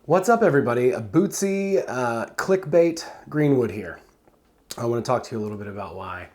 What's up, everybody? A Bootsy clickbait Greenwood here. I want to talk to you a little bit about why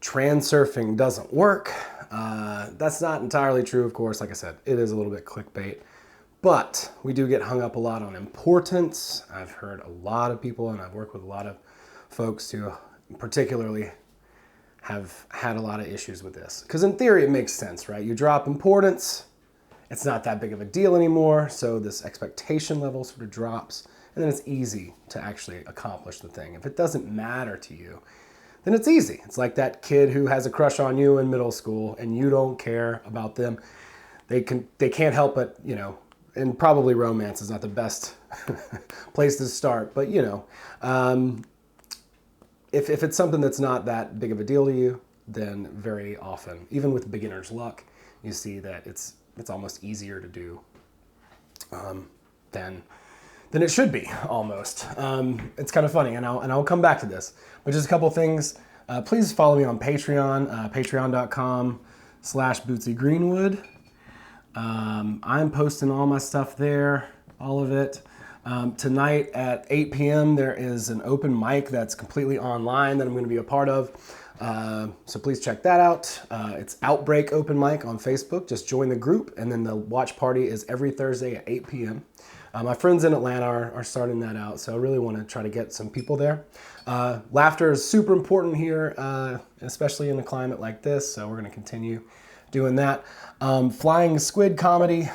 transurfing doesn't work. That's not entirely true, of course. Like I said, it is a little bit clickbait, but we do get hung up a lot on importance. I've heard a lot of people, and I've worked with a lot of folks who particularly have had a lot of issues with this. Because in theory, it makes sense, right? You drop importance, it's not that big of a deal anymore, so this expectation level sort of drops, and then it's easy to actually accomplish the thing. If it doesn't matter to you, then it's easy. It's like that kid who has a crush on you in middle school and you don't care about them. They can't help but, and probably romance is not the best place to start, but if it's something that's not that big of a deal to you, then very often, even with beginner's luck, you see that it's almost easier to do than it should be, almost. It's kind of funny, and I'll come back to this. But just a couple things. Please follow me on Patreon, patreon.com/BootsyGreenwood. I'm posting all my stuff there, all of it. Tonight at 8 p.m. there is an open mic that's completely online that I'm going to be a part of. So please check that out. It's Outbreak Open Mic on Facebook. Just join the group, and then the watch party is every Thursday at 8 p.m. My friends in Atlanta are starting that out, so I really want to try to get some people there. Laughter is super important here, especially in a climate like this, so we're going to continue doing that. Flying Squid Comedy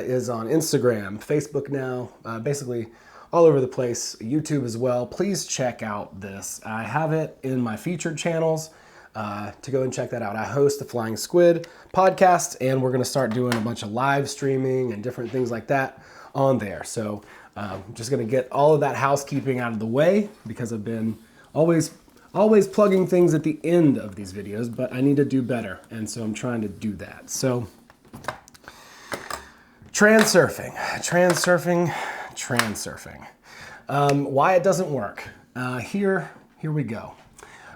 is on Instagram, Facebook now, basically all over the place, YouTube as well. Please check out this. I have it in my featured channels to go and check that out. I host the Flying Squid podcast, and we're going to start doing a bunch of live streaming and different things like that on there. So I'm just going to get all of that housekeeping out of the way because I've been always plugging things at the end of these videos, but I need to do better, and so I'm trying to do that. So transurfing. Why it doesn't work. Here we go.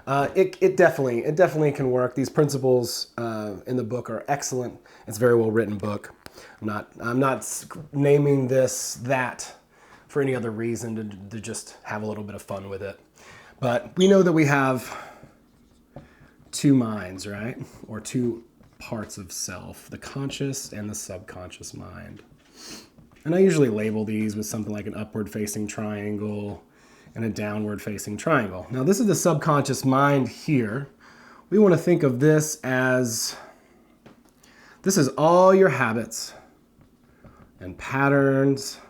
It definitely can work. These principles in the book are excellent. It's a very well written book. I'm not naming that for any other reason to just have a little bit of fun with it. But we know that we have two minds, right? Or two parts of self, the conscious and the subconscious mind. And I usually label these with something like an upward-facing triangle and a downward-facing triangle. Now, this is the subconscious mind here. We want to think of this as, this is all your habits and patterns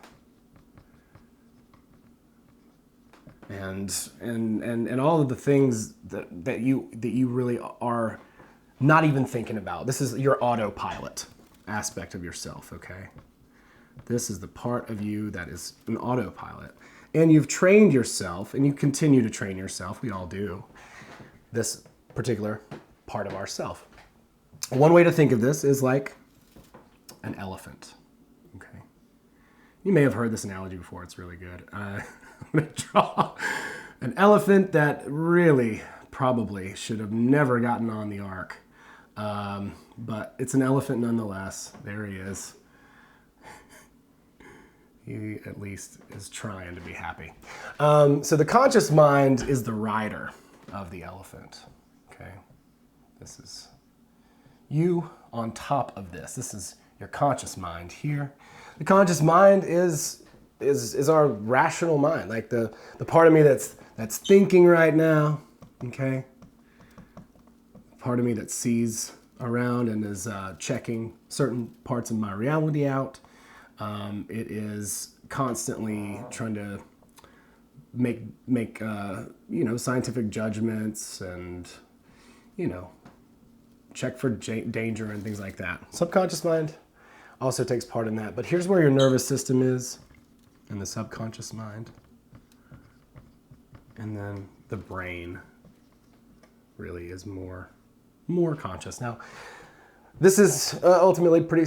and all of the things that you really are not even thinking about. This is your autopilot aspect of yourself, okay? This is the part of you that is an autopilot. And you've trained yourself, and you continue to train yourself, we all do, this particular part of ourself. One way to think of this is like an elephant, okay? You may have heard this analogy before, it's really good. I'm gonna draw an elephant that really probably should have never gotten on the ark. But it's an elephant nonetheless. There he is. He at least is trying to be happy. So the conscious mind is the rider of the elephant. Okay, this is you on top of this. This is your conscious mind here. The conscious mind is our rational mind, like the part of me that's thinking right now. Okay, part of me that sees around and is checking certain parts of my reality out. It is constantly trying to make scientific judgments and check for danger and things like that. Subconscious mind also takes part in that. But here's where your nervous system is in the subconscious mind, and then the brain really is more conscious. Now, this is ultimately pretty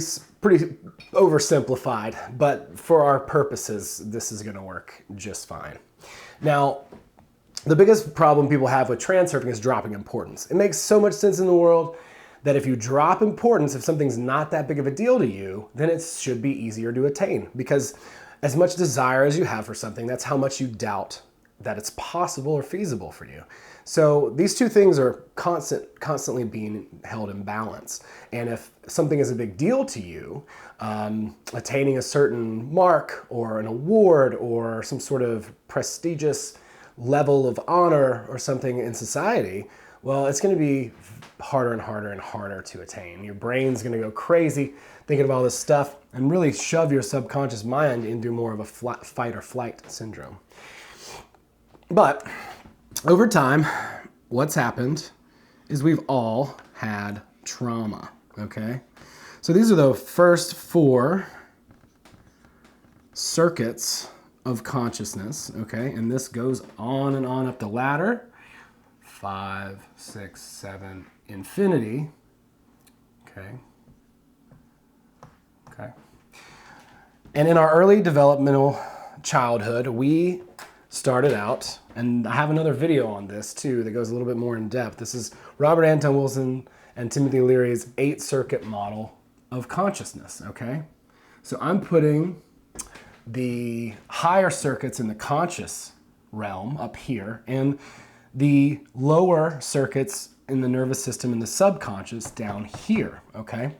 oversimplified, but for our purposes, this is going to work just fine. Now, the biggest problem people have with transurfing is dropping importance. It makes so much sense in the world that if you drop importance, if something's not that big of a deal to you, then it should be easier to attain. Because as much desire as you have for something, that's how much you doubt that it's possible or feasible for you. So these two things are constantly being held in balance. And if something is a big deal to you, attaining a certain mark or an award or some sort of prestigious level of honor or something in society, well, it's going to be harder and harder and harder to attain. Your brain's going to go crazy thinking of all this stuff and really shove your subconscious mind into more of a fight or flight syndrome. But over time, what's happened is we've all had trauma, okay? So these are the first 4 circuits of consciousness, okay? And this goes on and on up the ladder. 5, 6, 7, infinity, okay? Okay. And in our early developmental childhood, we started out, and I have another video on this too that goes a little bit more in depth. This is Robert Anton Wilson and Timothy Leary's 8-circuit model of consciousness, okay? So I'm putting the higher circuits in the conscious realm up here and the lower circuits in the nervous system in the subconscious down here, okay?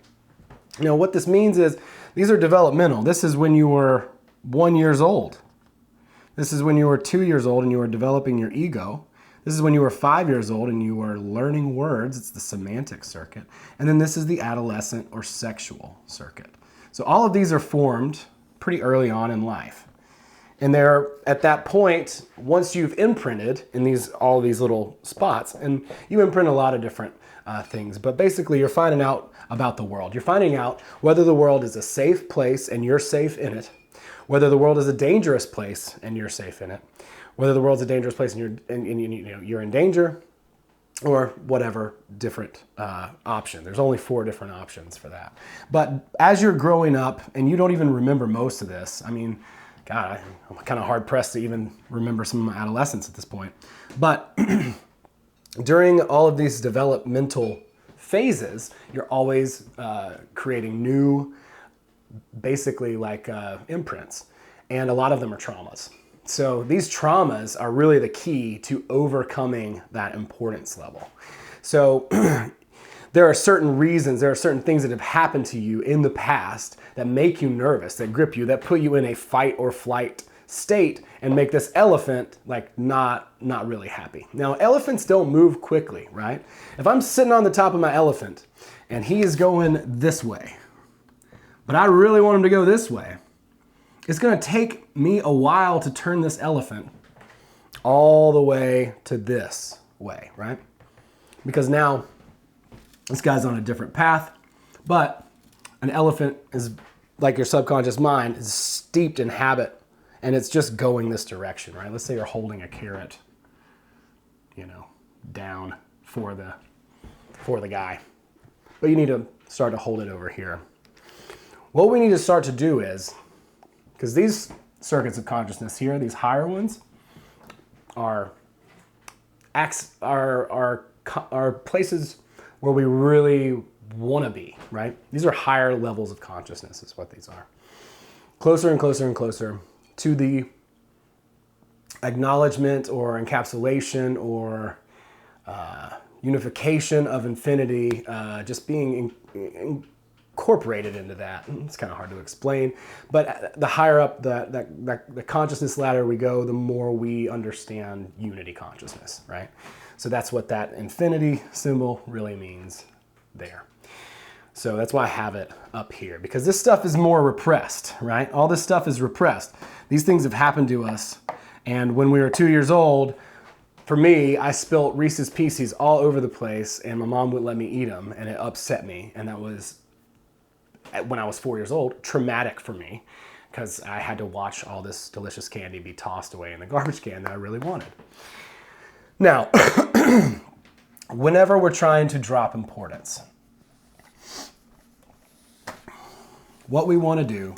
Now what this means is these are developmental. This is when you were 1 year old. This is when you were 2 years old and you were developing your ego. This is when you were 5 years old and you were learning words. It's the semantic circuit. And then this is the adolescent or sexual circuit. So all of these are formed pretty early on in life. And they're at that point, once you've imprinted in all these little spots, and you imprint a lot of different things, but basically you're finding out about the world. You're finding out whether the world is a safe place and you're safe in it, whether the world is a dangerous place and you're safe in it, whether the world's a dangerous place and you're in danger, or whatever different option. There's only 4 different options for that. But as you're growing up, and you don't even remember most of this, I mean, God, I'm kind of hard pressed to even remember some of my adolescence at this point. But during all of these developmental phases, you're always creating new, basically like imprints. And a lot of them are traumas. So these traumas are really the key to overcoming that importance level. So there are certain reasons, there are certain things that have happened to you in the past that make you nervous, that grip you, that put you in a fight or flight state and make this elephant like not really happy. Now, elephants don't move quickly, right? If I'm sitting on the top of my elephant and he is going this way, but I really want him to go this way, it's going to take me a while to turn this elephant all the way to this way, right? Because now this guy's on a different path, but an elephant is like your subconscious mind is steeped in habit and it's just going this direction, right? Let's say you're holding a carrot, down for the guy, but you need to start to hold it over here. What we need to start to do is, because these circuits of consciousness here, these higher ones, are places where we really want to be, right? These are higher levels of consciousness is what these are. Closer and closer and closer to the acknowledgement or encapsulation or unification of infinity, just being incorporated into that. It's kind of hard to explain, but the higher up the consciousness ladder we go, the more we understand unity consciousness, right? So that's what that infinity symbol really means there. So that's why I have it up here, because this stuff is more repressed, right? All this stuff is repressed. These things have happened to us, and when we were 2 years old, for me, I spilt Reese's Pieces all over the place, and my mom wouldn't let me eat them, and it upset me, and that was, when I was 4 years old, traumatic for me, because I had to watch all this delicious candy be tossed away in the garbage can that I really wanted. Now, whenever we're trying to drop importance, what we want to do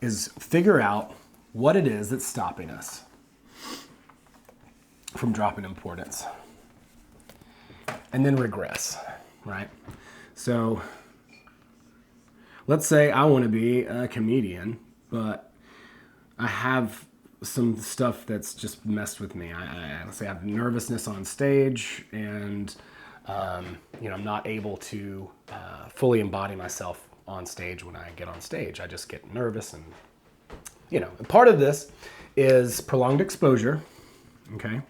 is figure out what it is that's stopping us from dropping importance, and then regress, right? So let's say I want to be a comedian, but I have some stuff that's just messed with me. Let's say I have nervousness on stage, and I'm not able to fully embody myself on stage when I get on stage. I just get nervous, and part of this is prolonged exposure. Okay,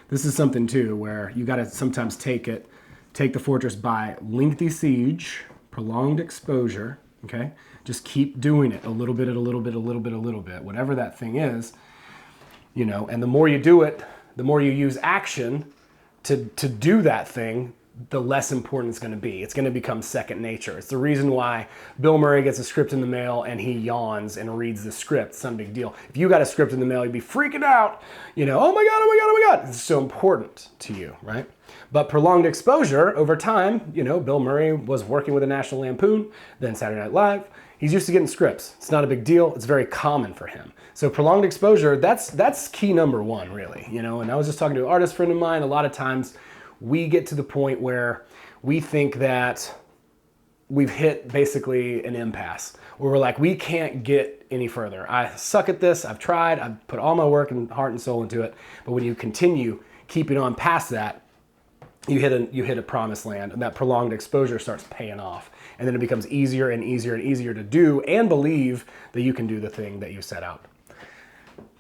this is something too where you got to sometimes take the fortress by lengthy siege, prolonged exposure. Okay, just keep doing it a little bit, whatever that thing is. And the more you do it, the more you use action to do that thing, the less important it's going to be. It's going to become second nature. It's the reason why Bill Murray gets a script in the mail and he yawns and reads the script. It's not a big deal. If you got a script in the mail, you'd be freaking out. Oh my God, oh my God, oh my God. It's so important to you, right? But prolonged exposure over time, Bill Murray was working with the National Lampoon, then Saturday Night Live. He's used to getting scripts. It's not a big deal. It's very common for him. So prolonged exposure, that's key number one, really. And I was just talking to an artist friend of mine. A lot of times we get to the point where we think that we've hit basically an impasse, where we're like, we can't get any further. I suck at this. I've tried. I've put all my work and heart and soul into it. But when you continue keeping on past that, you hit a promised land, and that prolonged exposure starts paying off. And then it becomes easier and easier and easier to do and believe that you can do the thing that you set out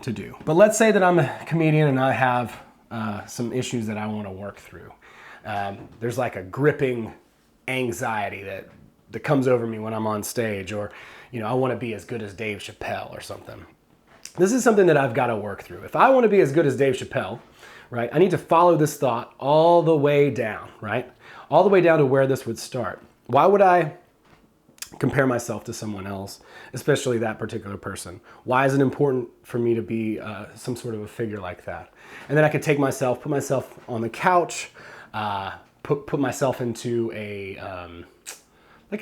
to do. But let's say that I'm a comedian and I have some issues that I want to work through. There's like a gripping anxiety that comes over me when I'm on stage, or I want to be as good as Dave Chappelle or something. This is something that I've got to work through. If I want to be as good as Dave Chappelle, right, I need to follow this thought all the way down, right? All the way down to where this would start. Why would I compare myself to someone else, especially that particular person? Why is it important for me to be some sort of a figure like that? And then I could put myself on the couch, put myself into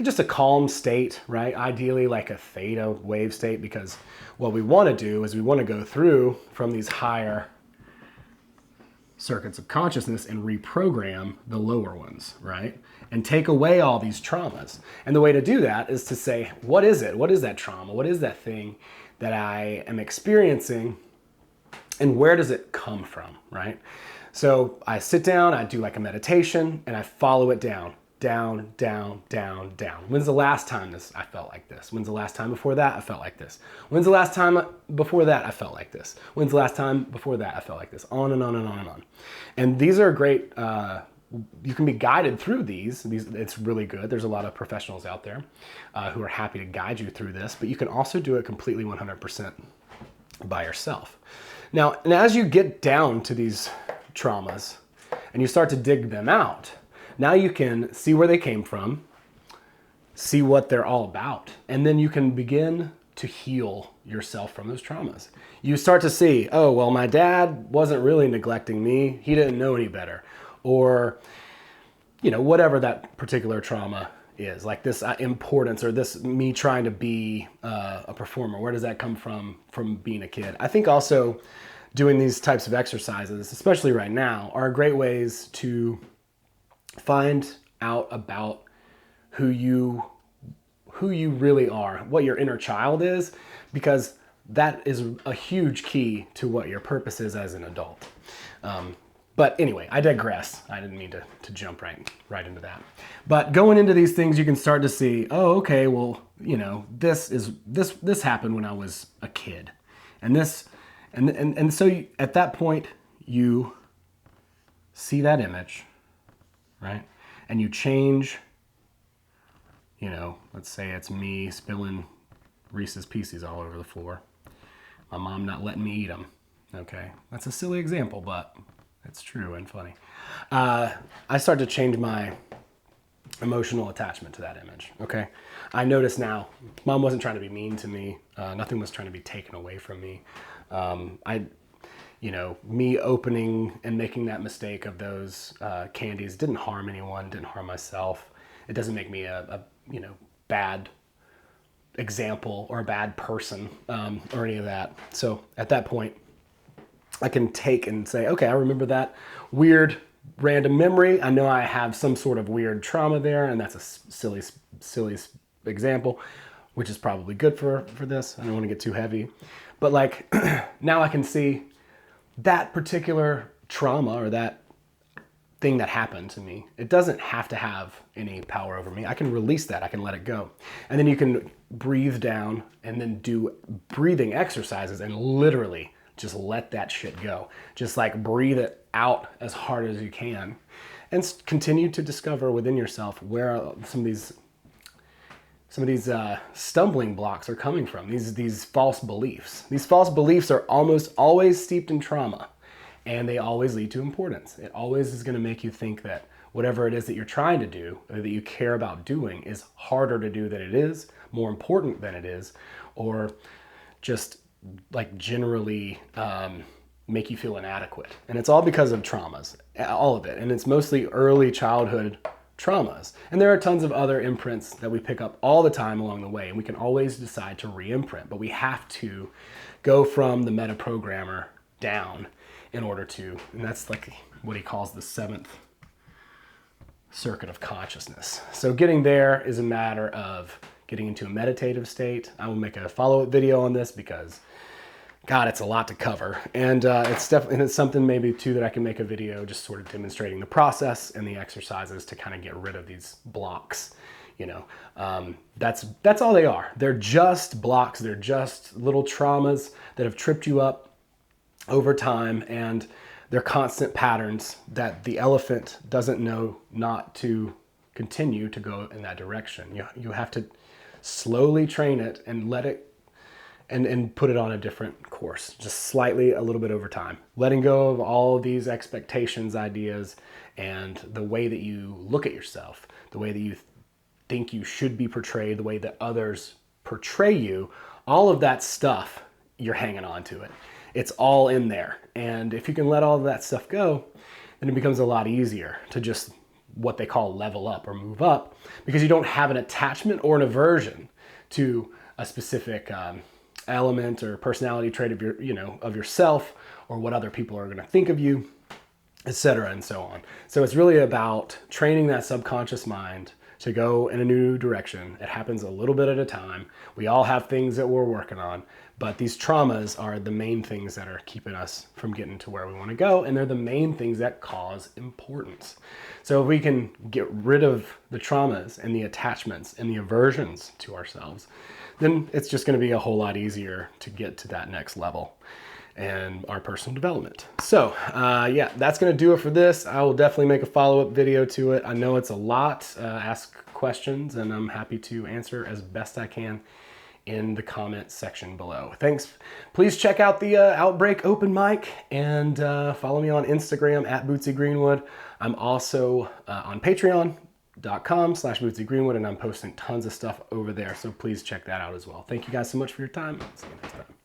just a calm state, right? Ideally like a theta wave state, because what we want to do is we want to go through from these higher circuits of consciousness and reprogram the lower ones, right? And take away all these traumas. And the way to do that is to say, what is it? What is that trauma? What is that thing that I am experiencing? And where does it come from, right? So I sit down, I do like a meditation, and I follow it down. Down, down, down, down. When's the last time I felt like this? When's the last time before that I felt like this? When's the last time before that I felt like this? When's the last time before that I felt like this? On and on and on and on. And these are great, you can be guided through these. It's really good. There's a lot of professionals out there who are happy to guide you through this, but you can also do it completely 100% by yourself. Now, and as you get down to these traumas and you start to dig them out, now you can see where they came from, see what they're all about, and then you can begin to heal yourself from those traumas. You start to see, oh, well, my dad wasn't really neglecting me. He didn't know any better. Or, whatever that particular trauma is, like this importance or this me trying to be a performer. Where does that come from being a kid? I think also doing these types of exercises, especially right now, are great ways to find out about who you really are, what your inner child is, because that is a huge key to what your purpose is as an adult. But anyway, I digress. I didn't mean to jump right into that. But going into these things, you can start to see, oh, okay, well, this happened when I was a kid, and so at that point you see that image, right? And you change, let's say it's me spilling Reese's Pieces all over the floor. My mom not letting me eat them. Okay, that's a silly example, but it's true and funny. I start to change my emotional attachment to that image, okay? I notice now, mom wasn't trying to be mean to me. Nothing was trying to be taken away from me. Me opening and making that mistake of those candies didn't harm anyone, didn't harm myself. It doesn't make me a bad example or a bad person or any of that. So at that point, I can take and say, okay, I remember that weird random memory. I know I have some sort of weird trauma there, and that's a silly example. which is probably good for this. I don't want to get too heavy. But like now I can see that particular trauma or that thing that happened to me. It doesn't have to have any power over me. I can release that. I can let it go. And then you can breathe down and then do breathing exercises and literally just let that shit go. Just like breathe it out as hard as you can and continue to discover within yourself where some of these stumbling blocks are coming from, these false beliefs. These false beliefs are almost always steeped in trauma, and they always lead to importance. It always is going to make you think that whatever it is that you're trying to do, or that you care about doing, is harder to do than it is, more important than it is, or just like generally make you feel inadequate. And it's all because of traumas, all of it. And it's mostly early childhood traumas. And there are tons of other imprints that we pick up all the time along the way, and we can always decide to re-imprint, but we have to go from the meta-programmer down in order to, and that's like what he calls the 7th circuit of consciousness. So getting there is a matter of getting into a meditative state. I will make a follow-up video on this because God, it's a lot to cover. And it's something maybe too that I can make a video just sort of demonstrating the process and the exercises to kind of get rid of these blocks. You know, that's all they are. They're just blocks. They're just little traumas that have tripped you up over time, and they're constant patterns that the elephant doesn't know not to continue to go in that direction. You have to slowly train it and let it and put it on a different course, just slightly, a little bit over time. Letting go of all of these expectations, ideas, and the way that you look at yourself, the way that you think you should be portrayed, the way that others portray you, all of that stuff, you're hanging on to it. It's all in there. And if you can let all of that stuff go, then it becomes a lot easier to just what they call level up or move up, because you don't have an attachment or an aversion to a specific element or personality trait of of yourself, or what other people are going to think of you, etc., and so on. So it's really about training that subconscious mind to go in a new direction. It happens a little bit at a time. We all have things that we're working on, but these traumas are the main things that are keeping us from getting to where we want to go, and they're the main things that cause importance. So if we can get rid of the traumas and the attachments and the aversions to ourselves, then it's just going to be a whole lot easier to get to that next level and our personal development. So yeah, that's going to do it for this. I will definitely make a follow-up video to it. I know it's a lot. Ask questions, and I'm happy to answer as best I can in the comment section below. Thanks. Please check out the Outbreak open mic, and follow me on Instagram at Bootsy Greenwood. I'm also on patreon.com/BootsyGreenwood, and I'm posting tons of stuff over there. So please check that out as well. Thank you guys so much for your time. See you next time.